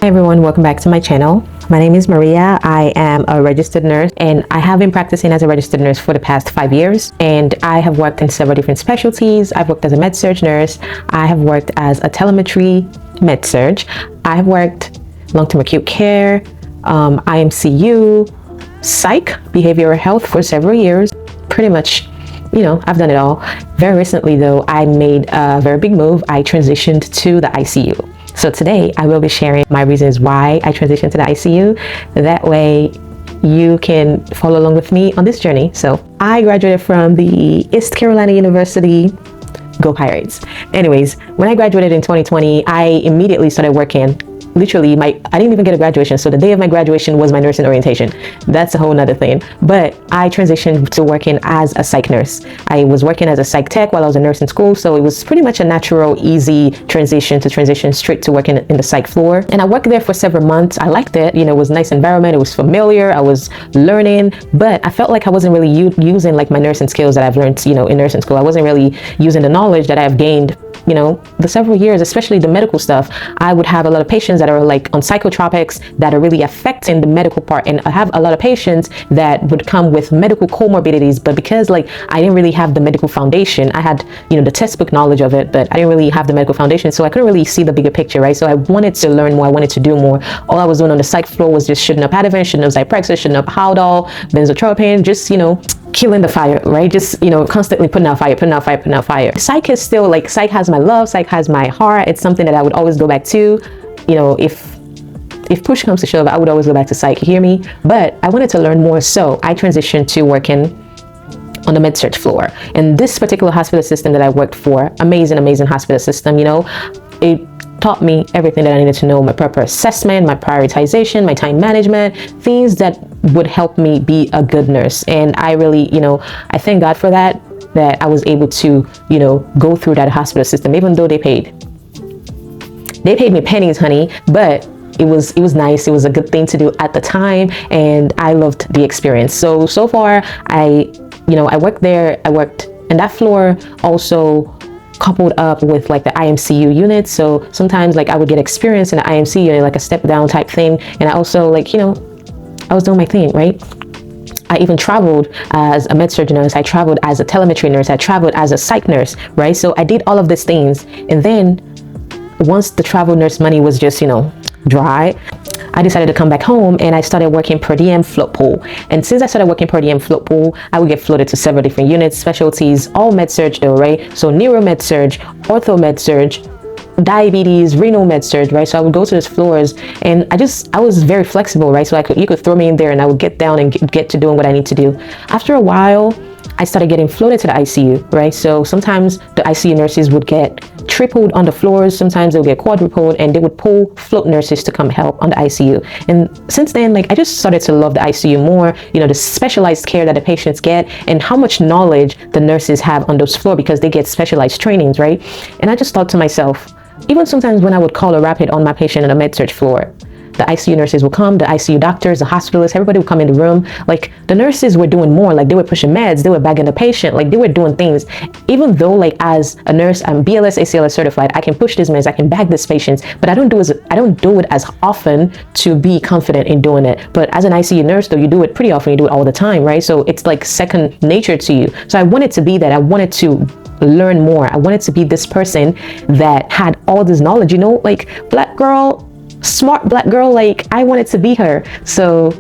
Hi everyone, welcome back to my channel. My name is Maria. I am a registered nurse and I have been practicing as a registered nurse for the past 5 years, and I have worked in several different specialties. I've worked as a Med-Surg nurse. I have worked as a telemetry Med-Surg. I have worked long-term acute care, ICU, psych, behavioral health for several years. Pretty much, I've done it all. Very recently though, I made a very big move. I transitioned to the ICU. So today I will be sharing my reasons why I transitioned to the ICU. That way you can follow along with me on this journey. So I graduated from the East Carolina University. Go Pirates. Anyways, when I graduated in 2020, I immediately started working. Literally, I didn't even get a graduation. So the day of my graduation was my nursing orientation. That's a whole nother thing. But I transitioned to working as a psych nurse. I was working as a psych tech while I was a nurse in school. So it was pretty much a natural, easy transition straight to working in the psych floor. And I worked there for several months. I liked it. It was a nice environment. It was familiar. I was learning, but I felt like I wasn't really using like my nursing skills that I've learned, in nursing school. I wasn't really using the knowledge that I've gained, the several years, especially the medical stuff. I would have a lot of patients that are like on psychotropics that are really affecting the medical part, and I have a lot of patients that would come with medical comorbidities, but because I didn't really have the medical foundation, I had the textbook knowledge of it, but I didn't really have the medical foundation, so I couldn't really see the bigger picture, right? So I wanted to learn more, I wanted to do more. All I was doing on the psych floor was just shooting up Ativan, shooting up Zyprexa, shooting up Haldol, benzotropine, just killing the fire, right? Just constantly putting out fire. Psych is still psych has my love, psych has my heart. It's something that I would always go back to. If push comes to shove, I would always go back to psych, you hear me? But I wanted to learn more, so I transitioned to working on the Med-Surg floor. And this particular hospital system that I worked for, amazing hospital system, it taught me everything that I needed to know: my proper assessment, my prioritization, my time management, things that would help me be a good nurse. And I really, I thank God for that I was able to, go through that hospital system, even though they paid me pennies, honey, but it was nice. It was a good thing to do at the time, and I loved the experience. So far, I worked there. I worked in that floor, also coupled up with the ICU unit. So sometimes I would get experience in the ICU unit, like a step down type thing. And I also I was doing my thing, right? I even traveled as a Med-Surg nurse. I traveled as a telemetry nurse. I traveled as a psych nurse, right? So I did all of these things. And then once the travel nurse money was just, dry, I decided to come back home and I started working per diem float pool. And since I started working per diem float pool, I would get floated to several different units, specialties, all Med-Surg though, right? So neuro Med-Surg, ortho Med-Surg, diabetes, renal Med-Surg, right? So I would go to those floors, and I was very flexible, right? So you could throw me in there and I would get down and get to doing what I need to do. After a while, I started getting floated to the ICU, right? So sometimes the ICU nurses would get tripled on the floors, sometimes they'll get quadrupled, and they would pull float nurses to come help on the ICU. And since then, I just started to love the ICU more, the specialized care that the patients get and how much knowledge the nurses have on those floors because they get specialized trainings, right? And I just thought to myself, even sometimes when I would call a rapid on my patient on a Med-Surg floor, the ICU nurses would come, the ICU doctors, the hospitalists, everybody would come in the room. The nurses were doing more, they were pushing meds, they were bagging the patient, they were doing things. Even though as a nurse, I'm BLS, ACLS certified, I can push these meds, I can bag these patients, but I don't do it as often to be confident in doing it. But as an ICU nurse though, you do it pretty often, you do it all the time, right? So it's second nature to you. So I wanted to be that. I wanted to learn more. I wanted to be this person that had all this knowledge, black girl, smart black girl, I wanted to be her. So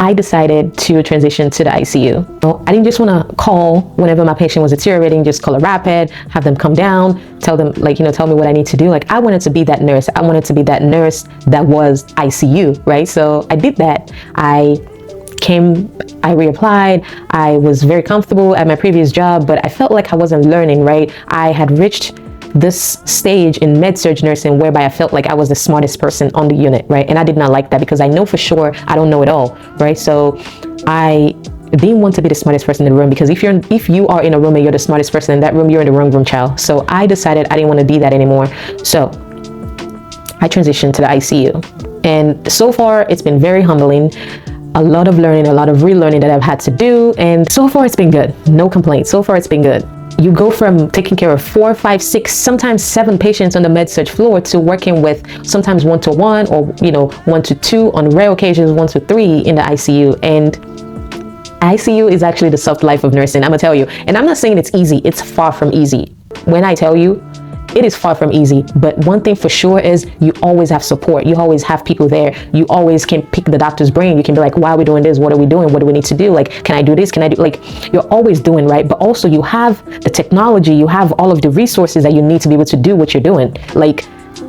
I decided to transition to the ICU. I didn't just want to call whenever my patient was deteriorating, just call a rapid, have them come down, tell them tell me what I need to do. I wanted to be that nurse. I wanted to be that nurse that was ICU, right? So I did that. I reapplied. I was very comfortable at my previous job, but I felt like I wasn't learning, right? I had reached this stage in Med-Surg nursing whereby I felt like I was the smartest person on the unit, right? And I did not like that because I know for sure I don't know it all, right? So I didn't want to be the smartest person in the room, because if you are in a room and you're the smartest person in that room, you're in the wrong room, child. So I decided I didn't want to be that anymore. So I transitioned to the ICU, and so far it's been very humbling. A lot of learning, a lot of relearning that I've had to do, and so far it's been good. No complaints. So far it's been good. you go from taking care of 4, 5, 6, sometimes 7 patients on the Med-Surg floor to working with sometimes 1-to-1 or 1-to-2, on rare occasions 1-to-3 in the ICU. And ICU is actually the soft life of nursing, I'm gonna tell you. And I'm not saying it's easy, it's far from easy. When I tell you, it is far from easy, but one thing for sure is you always have support. You always have people there. You always can pick the doctor's brain. You can be like, why are we doing this? What are we doing? What do we need to do? Like, can I do this? Can I do, like, you're always doing, right? But also you have the technology, you have all of the resources that you need to be able to do what you're doing. Like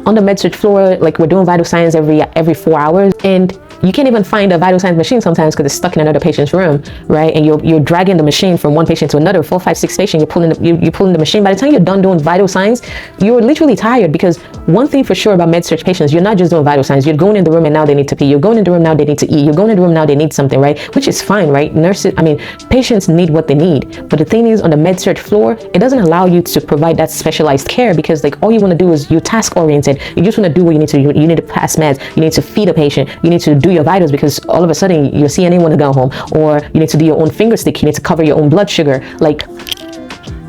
on the Med-Surg floor, like we're doing vital signs every 4 hours, and you can't even find a vital signs machine sometimes because it's stuck in another patient's room, right? And you're dragging the machine from one patient to another, 4, 5, 6 patients. You're pulling the machine. By the time you're done doing vital signs, you're literally tired, because one thing for sure about Med-Surg patients, you're not just doing vital signs. You're going in the room and now they need to pee. You're going in the room now they need to eat. You're going in the room now they need something, right? Which is fine, right? Patients need what they need. But the thing is, on the Med-Surg floor, it doesn't allow you to provide that specialized care, because like all you want to do is you're task oriented. You just want to do what you need to do. You need to pass meds. You need to feed a patient. You need to do your vitals, because all of a sudden your CNA want to go home, or you need to do your own finger stick. You need to cover your own blood sugar. Like,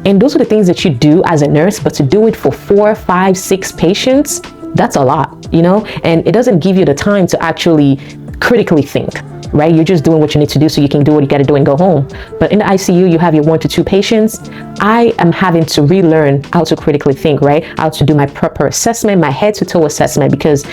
and those are the things that you do as a nurse, but to do it for 4, 5, 6 patients, that's a lot, and it doesn't give you the time to actually critically think, right? You're just doing what you need to do so you can do what you got to do and go home. But in the ICU, you have your 1-to-2 patients. I am having to relearn how to critically think, right? How to do my proper assessment, my head to toe assessment, because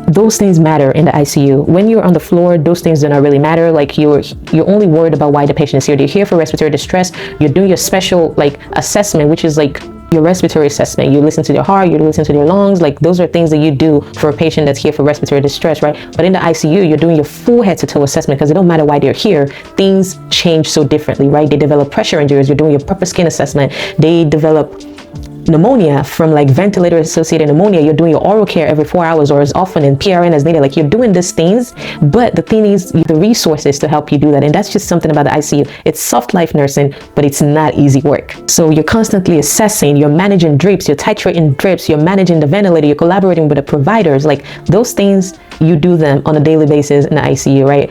those things matter in the ICU. When you're on the floor, those things do not really matter. Like you're only worried about why the patient is here. You're here for respiratory distress. You're doing your special assessment, which is like your respiratory assessment. You listen to their heart, you listen to their lungs. Like those are things that you do for a patient that's here for respiratory distress, right? But in the ICU, you're doing your full head to toe assessment, because it don't matter why they're here. Things change so differently, right? They develop pressure injuries. You're doing your proper skin assessment. They develop pneumonia from ventilator associated pneumonia. You're doing your oral care every 4 hours or as often in PRN as needed. Like you're doing these things, but the thing is the resources to help you do that. And that's just something about the ICU. It's soft life nursing, but it's not easy work. So you're constantly assessing, you're managing drips, you're titrating drips, you're managing the ventilator, you're collaborating with the providers. Like those things, you do them on a daily basis in the ICU, right?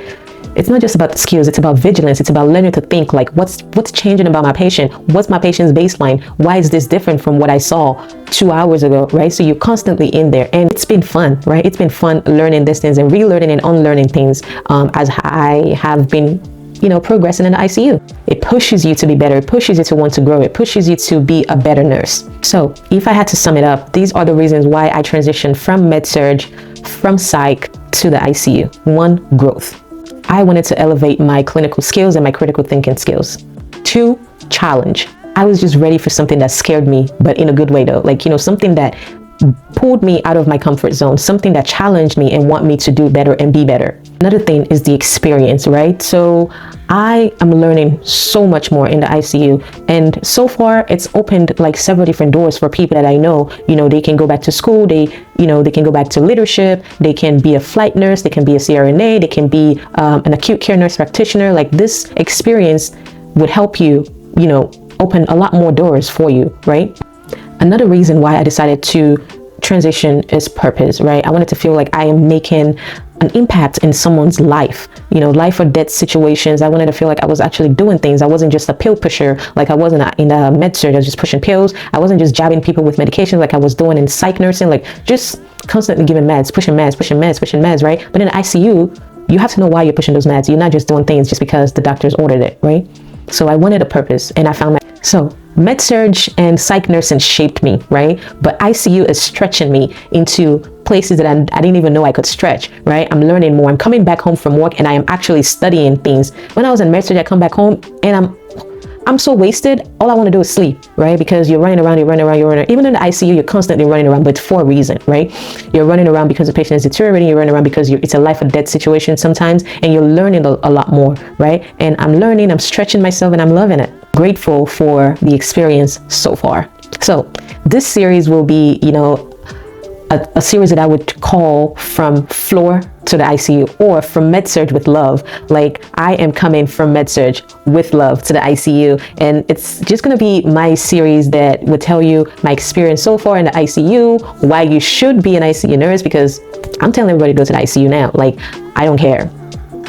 It's not just about the skills, it's about vigilance. It's about learning to think like, what's changing about my patient? What's my patient's baseline? Why is this different from what I saw 2 hours ago, right? So you're constantly in there, and it's been fun, right? It's been fun learning these things and relearning and unlearning things as I have been progressing in the ICU. It pushes you to be better. It pushes you to want to grow. It pushes you to be a better nurse. So if I had to sum it up, these are the reasons why I transitioned from Med-Surg, from psych to the ICU. 1, growth. I wanted to elevate my clinical skills and my critical thinking skills. 2, challenge. I was just ready for something that scared me, but in a good way though. Something that pulled me out of my comfort zone, something that challenged me and want me to do better and be better. Another thing is the experience, right? So I am learning so much more in the ICU, and so far it's opened several different doors for people that I know. They can go back to school, they can go back to leadership, they can be a flight nurse, they can be a CRNA, they can be an acute care nurse practitioner. Like this experience would help you, open a lot more doors for you, right? Another reason why I decided to transition is purpose, right? I wanted to feel like I am making an impact in someone's life, life or death situations. I wanted to feel like I was actually doing things. I wasn't just a pill pusher, like I wasn't in a Med-Surg. I was just pushing pills. I wasn't just jabbing people with medications like I was doing in psych nursing, like just constantly giving meds, pushing meds, right? But in the ICU, you have to know why you're pushing those meds. You're not just doing things just because the doctors ordered it, right? So I wanted a purpose, and I found that. So Med-Surg and psych nursing shaped me, right? But ICU is stretching me into places that I didn't even know I could stretch, right? I'm learning more. I'm coming back home from work and I am actually studying things. When I was in Med-Surg, I come back home and I'm so wasted. All I want to do is sleep, right? Because you're running around. Even in the ICU, you're constantly running around, but for a reason, right? You're running around because the patient is deteriorating. You're running around because it's a life or death situation sometimes, and you're learning a lot more, right? And I'm learning, I'm stretching myself, and I'm loving it. Grateful for the experience so far. So this series will be, a series that I would call From Floor to the ICU, or From Med-Surg with Love. Like I am coming from Med-Surg with love to the ICU, and it's just going to be my series that would tell you my experience so far in the ICU, why you should be an ICU nurse, because I'm telling everybody to go to the ICU now. Like I don't care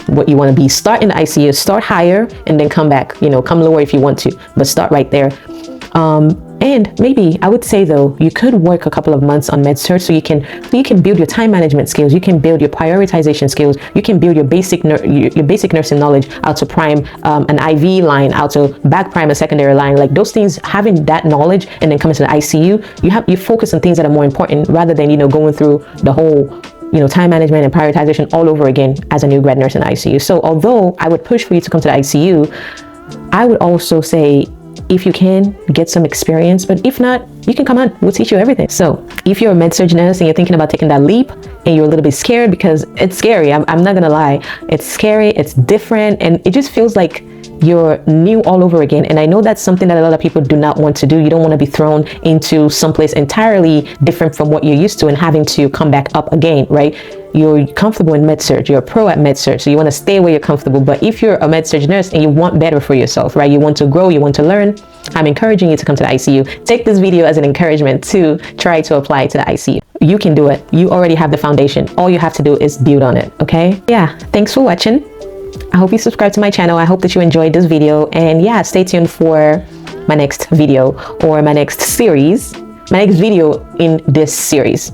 what you want to be. Start in the ICU, start higher, and then come back, come lower if you want to, but start right there. And maybe I would say though, you could work a couple of months on Med-Surg so you can build your time management skills, you can build your prioritization skills, you can build your basic nursing knowledge, how to prime an IV line, how to back prime a secondary line, like those things. Having that knowledge and then coming to the ICU, you focus on things that are more important rather than going through the whole time management and prioritization all over again as a new grad nurse in the ICU. So although I would push for you to come to the ICU, I would also say, if you can, get some experience, but if not, you can come on, we'll teach you everything. So if you're a Med-Surg nurse and you're thinking about taking that leap and you're a little bit scared, because it's scary, I'm not gonna lie, it's scary, it's different, and it just feels like you're new all over again. And I know that's something that a lot of people do not want to do. You don't want to be thrown into someplace entirely different from what you're used to and having to come back up again, right? You're comfortable in Med-Surg, you're a pro at Med-Surg, so you want to stay where you're comfortable. But if you're a Med-Surg nurse and you want better for yourself, right? You want to grow, you want to learn, I'm encouraging you to come to the ICU. Take this video as an encouragement to try to apply to the ICU. You can do it. You already have the foundation. All you have to do is build on it, okay? Yeah, thanks for watching. I hope you subscribe to my channel. I hope that you enjoyed this video, and yeah, stay tuned for my next video or my next video in this series.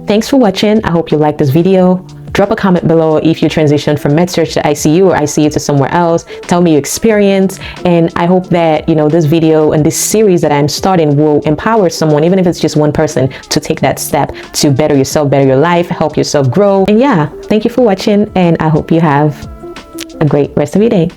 Thanks for watching. I hope you liked this video. Drop a comment below if you transitioned from Med-Surg to ICU or ICU to somewhere else. Tell me your experience, and I hope that this video and this series that I'm starting will empower someone, even if it's just one person, to take that step to better yourself, better your life, help yourself grow. And yeah, thank you for watching, and I hope you have a great rest of your day.